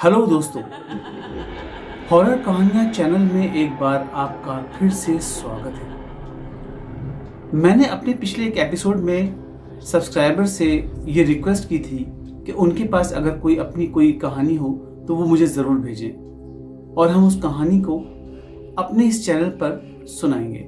Hello दोस्तों, horror कहानियाँ channel में एक बार आपका फिर से स्वागत है। मैंने अपने पिछले एक एपिसोड में सब्सक्राइबर से ये रिक्वेस्ट की थी कि उनके पास अगर कोई अपनी कोई कहानी हो तो वो मुझे ज़रूर भेजें और हम उस कहानी को अपने इस चैनल पर सुनाएंगे।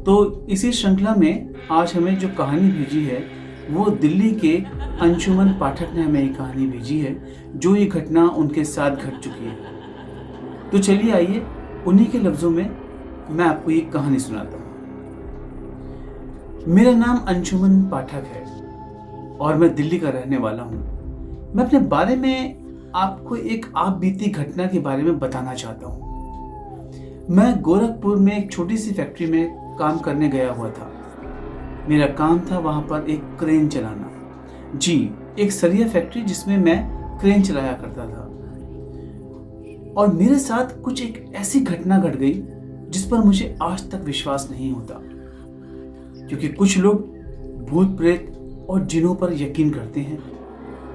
तो इसी श्रृंखला में आज हमें जो कहानी भेजी है वो दिल्ली के अंशुमन पाठक ने हमें एक कहानी भेजी है जो ये घटना उनके साथ घट चुकी है। तो चलिए आइए उन्हीं के लफ्ज़ों में मैं आपको ये कहानी सुनाता हूँ। मेरा नाम अंशुमन पाठक है और मैं दिल्ली का रहने वाला हूँ। मैं अपने बारे में आपको एक आप बीती घटना के बारे में बताना चाहता हूँ। मैं गोरखपुर में एक छोटी सी फैक्ट्री में काम करने गया हुआ था। मेरा काम था वहाँ पर एक क्रेन चलाना। जी, एक सरिया फैक्ट्री जिसमें मैं क्रेन चलाया करता था। और मेरे साथ कुछ एक ऐसी घटना घट गई जिस पर मुझे आज तक विश्वास नहीं होता, क्योंकि कुछ लोग भूत प्रेत और जिनों पर यकीन करते हैं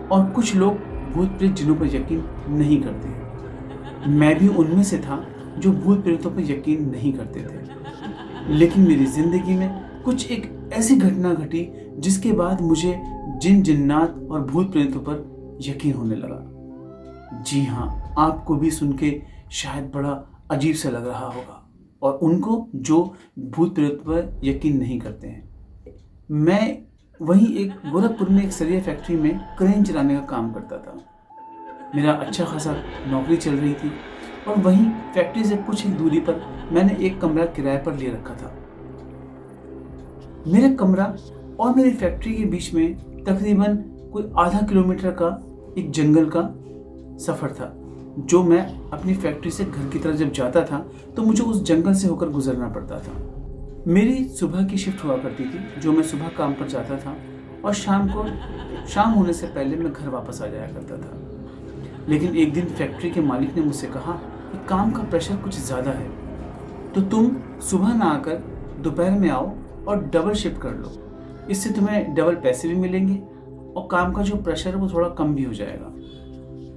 और कुछ लोग भूत प्रेत जिनों पर यकीन नहीं करते हैं। मैं भी उनमें से था जो भूत प्रेतों पर यकीन नहीं करते थे। लेकिन मेरी जिंदगी में कुछ एक ऐसी घटना घटी जिसके बाद मुझे जिन जिन्नात और भूत प्रेतों पर यकीन होने लगा। जी हाँ, आपको भी सुन के शायद बड़ा अजीब सा लग रहा होगा, और उनको जो भूत प्रेत पर यकीन नहीं करते हैं। मैं वहीं एक गोरखपुर में एक सरिया फैक्ट्री में क्रेन चलाने का काम करता था। मेरा अच्छा खासा नौकरी चल रही थी और वहीं फैक्ट्री से कुछ ही दूरी पर मैंने एक कमरा किराए पर ले रखा था। मेरे कमरा और मेरी फैक्ट्री के बीच में तकरीबन कोई आधा किलोमीटर का एक जंगल का सफ़र था। जो मैं अपनी फैक्ट्री से घर की तरफ जब जाता था तो मुझे उस जंगल से होकर गुजरना पड़ता था। मेरी सुबह की शिफ्ट हुआ करती थी, जो मैं सुबह काम पर जाता था और शाम होने से पहले मैं घर वापस आ जाया करता था। लेकिन एक दिन फैक्ट्री के मालिक ने मुझसे कहा कि काम का प्रेशर कुछ ज़्यादा है, तो तुम सुबह ना आकर दोपहर में आओ और डबल शिफ्ट कर लो। इससे तुम्हें डबल पैसे भी मिलेंगे और काम का जो प्रेशर है वो थोड़ा कम भी हो जाएगा।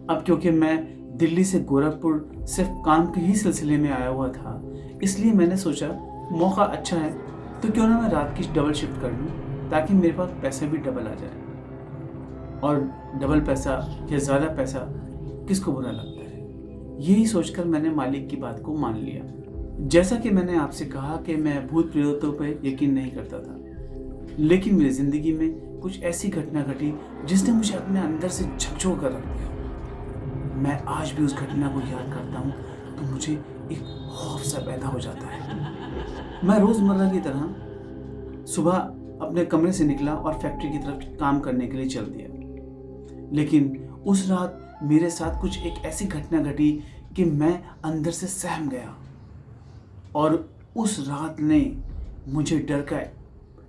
अब क्योंकि मैं दिल्ली से गोरखपुर सिर्फ काम के ही सिलसिले में आया हुआ था, इसलिए मैंने सोचा मौका अच्छा है तो क्यों ना मैं रात की डबल शिफ्ट कर लूँ, ताकि मेरे पास पैसे भी डबल आ जाए। और डबल पैसा या ज़्यादा पैसा किसको बुरा लगता है। यही सोचकर मैंने मालिक की बात को मान लिया। जैसा कि मैंने आपसे कहा कि मैं भूत प्रेतों पर यकीन नहीं करता था, लेकिन मेरी ज़िंदगी में कुछ ऐसी घटना घटी जिसने मुझे अपने अंदर से झकझोर कर रख दिया। मैं आज भी उस घटना को याद करता हूँ तो मुझे एक खौफ सा पैदा हो जाता है। मैं रोज़मर्रा की तरह सुबह अपने कमरे से निकला और फैक्ट्री की तरफ काम करने के लिए चल दिया। लेकिन उस रात मेरे साथ कुछ एक ऐसी घटना घटी कि मैं अंदर से सहम गया, और उस रात ने मुझे डर का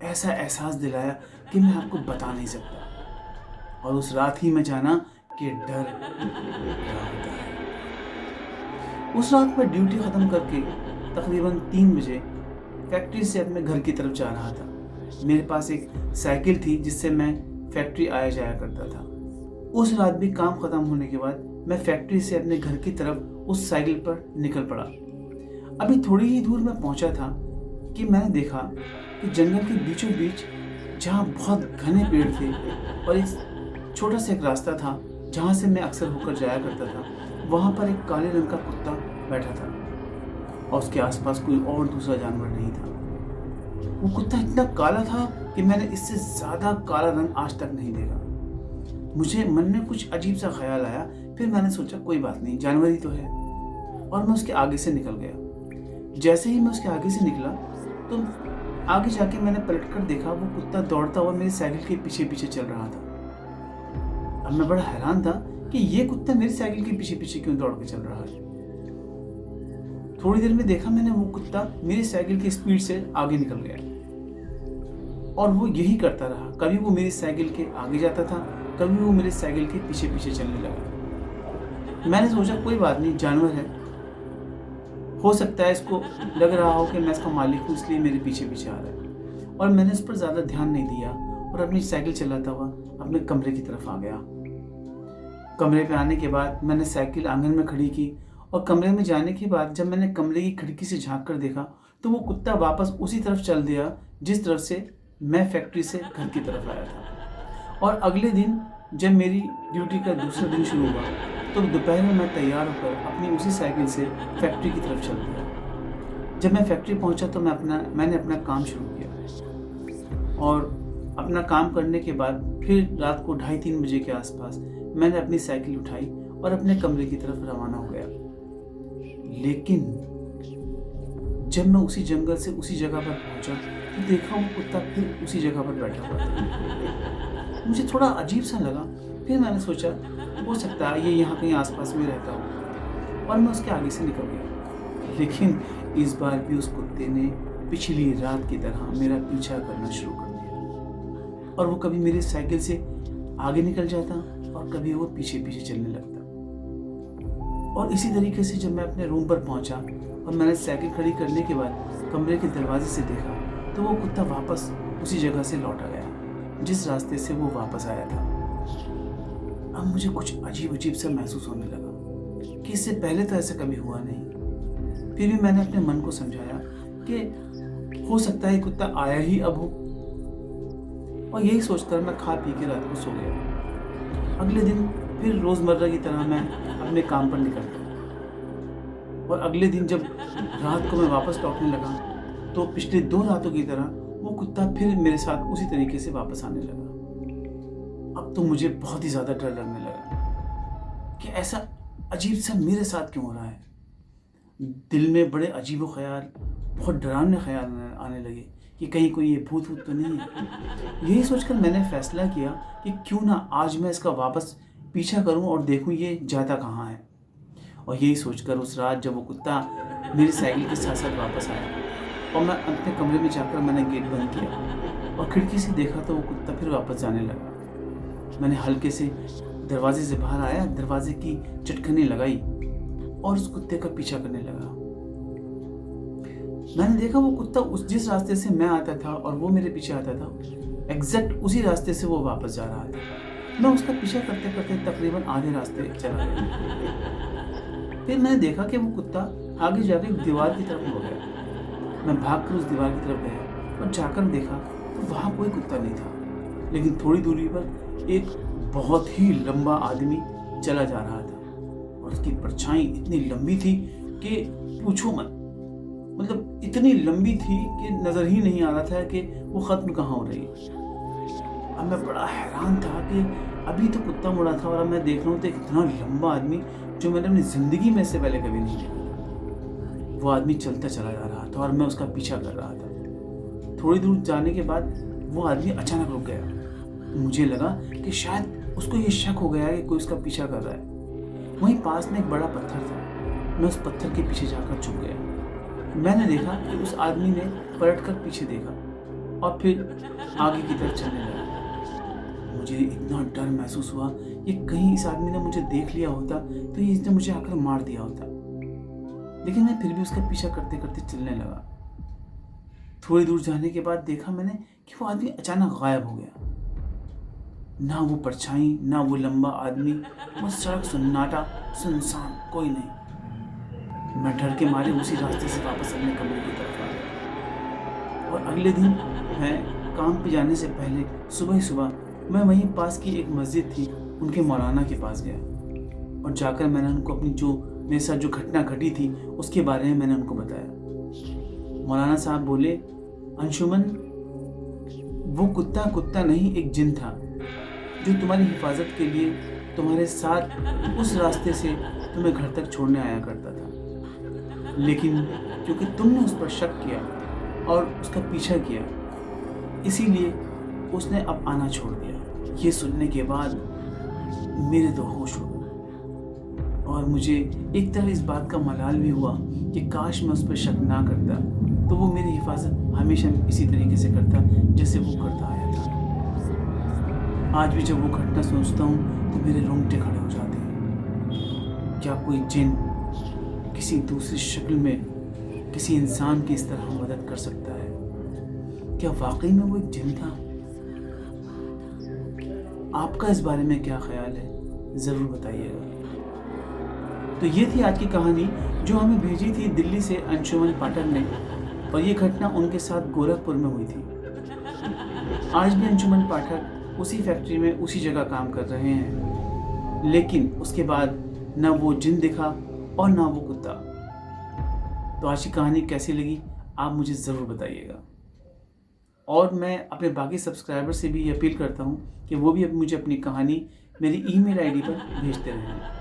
ऐसा एहसास दिलाया कि मैं आपको बता नहीं सकता। और उस रात ही मैं जाना कि डर क्या होता है। उस रात मैं ड्यूटी ख़त्म करके तकरीबन 3 बजे फैक्ट्री से अपने घर की तरफ जा रहा था। मेरे पास एक साइकिल थी जिससे मैं फैक्ट्री आया जाया करता था। उस रात भी काम ख़त्म होने के बाद मैं फैक्ट्री से अपने घर की तरफ उस साइकिल पर निकल पड़ा। अभी थोड़ी ही दूर मैं पहुंचा था कि मैंने देखा कि जंगल के बीचों बीच, जहाँ बहुत घने पेड़ थे और एक छोटा सा एक रास्ता था जहाँ से मैं अक्सर होकर जाया करता था, वहाँ पर एक काले रंग का कुत्ता बैठा था और उसके आसपास कोई और दूसरा जानवर नहीं था। वो कुत्ता इतना काला था कि मैंने इससे ज़्यादा काला रंग आज तक नहीं देखा। मुझे मन में कुछ अजीब सा ख्याल आया। फिर मैंने सोचा कोई बात नहीं, जानवर ही तो है, और मैं उसके आगे से निकल गया। जैसे ही मैं उसके आगे से निकला तो आगे जाके मैंने पलटकर देखा, वो कुत्ता दौड़ता हुआ मेरी साइकिल के पीछे पीछे चल रहा था। अब मैं बड़ा हैरान था कि ये कुत्ता मेरी साइकिल के पीछे पीछे क्यों दौड़ के चल रहा है। थोड़ी देर में देखा मैंने, वो कुत्ता मेरी साइकिल की स्पीड से आगे निकल गया और वो यही करता रहा। कभी वो मेरी साइकिल के आगे जाता था, कभी वो मेरी साइकिल के पीछे पीछे चलने लगा। मैंने सोचा कोई बात नहीं, जानवर है, हो सकता है इसको लग रहा हो कि मैं इसका मालिक हूँ, इसलिए मेरे पीछे पीछे आ रहा है। और मैंने इस पर ज़्यादा ध्यान नहीं दिया और अपनी साइकिल चलाता हुआ अपने कमरे की तरफ आ गया। कमरे पे आने के बाद मैंने साइकिल आंगन में खड़ी की और कमरे में जाने के बाद जब मैंने कमरे की खिड़की से झांक कर देखा तो वो कुत्ता वापस उसी तरफ चल दिया जिस तरफ से मैं फैक्ट्री से घर की तरफ आया था। और अगले दिन जब मेरी ड्यूटी का दूसरा दिन शुरू हुआ तो दोपहर में मैं तैयार होकर अपनी उसी साइकिल से फैक्ट्री की तरफ चल दिया। जब मैं फैक्ट्री पहुंचा तो मैंने अपना काम शुरू किया और अपना काम करने के बाद फिर रात को 2:30-3 बजे के आसपास मैंने अपनी साइकिल उठाई और अपने कमरे की तरफ रवाना हो गया। लेकिन जब मैं उसी जंगल से उसी जगह पर पहुंचा तो देखा वो कुत्ता फिर उसी जगह पर बैठा हुआ था। मुझे थोड़ा अजीब सा लगा। फिर मैंने सोचा हो सकता है ये यहाँ कहीं आसपास में रहता हो और मैं उसके आगे से निकल गया। लेकिन इस बार भी उस कुत्ते ने पिछली रात की तरह मेरा पीछा करना शुरू कर दिया और वो कभी मेरी साइकिल से आगे निकल जाता और कभी वो पीछे पीछे चलने लगता। और इसी तरीके से जब मैं अपने रूम पर पहुंचा और मैंने साइकिल खड़ी करने के बाद कमरे के दरवाजे से देखा तो वो कुत्ता वापस उसी जगह से लौटा गया जिस रास्ते से वो वापस आया था। अब मुझे कुछ अजीब अजीब सा महसूस होने लगा कि इससे पहले तो ऐसा कभी हुआ नहीं। फिर भी मैंने अपने मन को समझाया कि हो सकता है कुत्ता आया ही अब हो, और यही सोचकर मैं खा पी के रात को सो गया। अगले दिन फिर रोज़मर्रा की तरह मैं अपने काम पर निकल गया और अगले दिन जब रात को मैं वापस लौटने लगा तो पिछले 2 रातों की तरह वो कुत्ता फिर मेरे साथ उसी तरीके से वापस आने लगा। अब तो मुझे बहुत ही ज़्यादा डर लगने लगा कि ऐसा अजीब सा मेरे साथ क्यों हो रहा है। दिल में बड़े अजीब ख्याल, बहुत डरावने ख्याल आने लगे कि कहीं कोई ये भूत तो नहीं है। यही सोचकर मैंने फैसला किया कि क्यों ना आज मैं इसका वापस पीछा करूं और देखूं ये जाता कहाँ है। और यही सोचकर उस रात जब वो कुत्ता मेरी साइकिल के साथ साथ वापस आया और मैं अपने कमरे में जाकर मैंने गेट बंद किया और खिड़की से देखा तो वो कुत्ता फिर वापस जाने लगा। मैंने हल्के से दरवाजे से बाहर आया, दरवाजे की चटकनी लगाई और उस कुत्ते का पीछा करने लगा। मैंने देखा वो कुत्ता जिस रास्ते से मैं आता था और वो मेरे पीछे आता था, एग्जैक्ट उसी रास्ते से वो वापस जा रहा था। मैं उसका पीछा करते करते तकरीबन आधे रास्ते चला गया। फिर मैंने देखा कि वो कुत्ता आगे जाकर एक दीवार की तरफ हो गया। मैं भागकर उस दीवार की तरफ गया और जाकर देखा तो वहाँ कोई कुत्ता नहीं था, लेकिन थोड़ी दूरी पर एक बहुत ही लंबा आदमी चला जा रहा था और उसकी परछाई इतनी लंबी थी कि पूछो मत। मतलब इतनी लंबी थी कि नज़र ही नहीं आ रहा था कि वो ख़त्म कहाँ हो रही है। अब मैं बड़ा हैरान था कि अभी तो कुत्ता मुड़ा था और अब मैं देख रहा हूँ तो इतना लंबा आदमी जो मैंने अपनी ज़िंदगी में इससे पहले कभी नहीं देखा। वो आदमी चलता चला जा रहा था और मैं उसका पीछा कर रहा था। थोड़ी दूर जाने के बाद वो आदमी अचानक रुक गया। मुझे लगा कि शायद उसको ये शक हो गया है कि कोई उसका पीछा कर रहा है। वहीं पास में एक बड़ा पत्थर था। मैं उस पत्थर के पीछे जाकर छुप गया। मैंने देखा कि उस आदमी ने पलटकर पीछे देखा और फिर आगे की तरफ चलने लगा। मुझे इतना डर महसूस हुआ कि कहीं इस आदमी ने मुझे देख लिया होता तो इसने मुझे आकर मार दिया होता। लेकिन मैं फिर भी उसका पीछा करते करते चलने लगा। थोड़ी दूर जाने के बाद देखा मैंने कि वो आदमी अचानक गायब हो गया। ना वो परछाई, ना वो लंबा आदमी, वो सड़क सन्नाटा, सुनसान, कोई नहीं। मैं डर के मारे उसी रास्ते से वापस अपने कमरे की तरफ आ गया। और अगले दिन मैं काम पे जाने से पहले सुबह ही सुबह मैं वहीं पास की एक मस्जिद थी, उनके मौलाना के पास गया और जाकर मैंने उनको अपनी जो मेरे साथ जो घटना घटी थी उसके बारे में मैंने उनको बताया। मौलाना साहब बोले, अंशुमन, वो कुत्ता नहीं, एक जिन था जो तुम्हारी हिफाजत के लिए तुम्हारे साथ उस रास्ते से तुम्हें घर तक छोड़ने आया करता था। लेकिन क्योंकि तुमने उस पर शक किया और उसका पीछा किया, इसीलिए उसने अब आना छोड़ दिया। ये सुनने के बाद मेरे तो होश उड़ गए और मुझे एक तरह इस बात का मलाल भी हुआ कि काश मैं उस पर शक ना करता तो वो मेरी हिफाजत हमेशा इसी तरीके से करता जैसे वो करता आया था। आज भी जब वो घटना सोचता हूँ तो मेरे रोंगटे खड़े हो जाते हैं। क्या कोई जिन किसी दूसरी शक्ल में किसी इंसान की इस तरह मदद कर सकता है? क्या वाकई में वो एक जिन था? आपका इस बारे में क्या ख्याल है? ज़रूर बताइएगा। तो ये थी आज की कहानी जो हमें भेजी थी दिल्ली से अंशुमन पाठक ने, और ये घटना उनके साथ गोरखपुर में हुई थी। आज भी अंशुमन पाठक उसी फैक्ट्री में उसी जगह काम कर रहे हैं, लेकिन उसके बाद न वो जिन दिखा और ना वो कुत्ता। तो आज की कहानी कैसी लगी आप मुझे ज़रूर बताइएगा। और मैं अपने बाकी सब्सक्राइबर से भी ये अपील करता हूँ कि वो भी मुझे अपनी कहानी मेरी ईमेल आईडी पर भेजते रहें।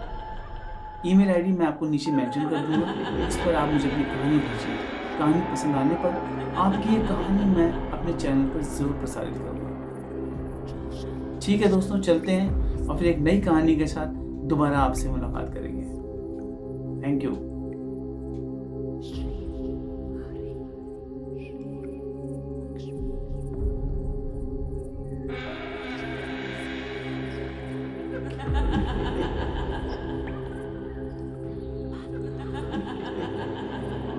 ईमेल आईडी मैं आपको नीचे मेंशन कर दूँगा, इस पर आप मुझे अपनी कहानी भेजिए। कहानी पसंद आने पर आपकी ये कहानी मैं अपने चैनल पर ज़रूर प्रसारित करूँगा। ठीक है दोस्तों, चलते हैं और फिर एक नई कहानी के साथ दोबारा आपसे मुलाकात करेंगे। Thank you.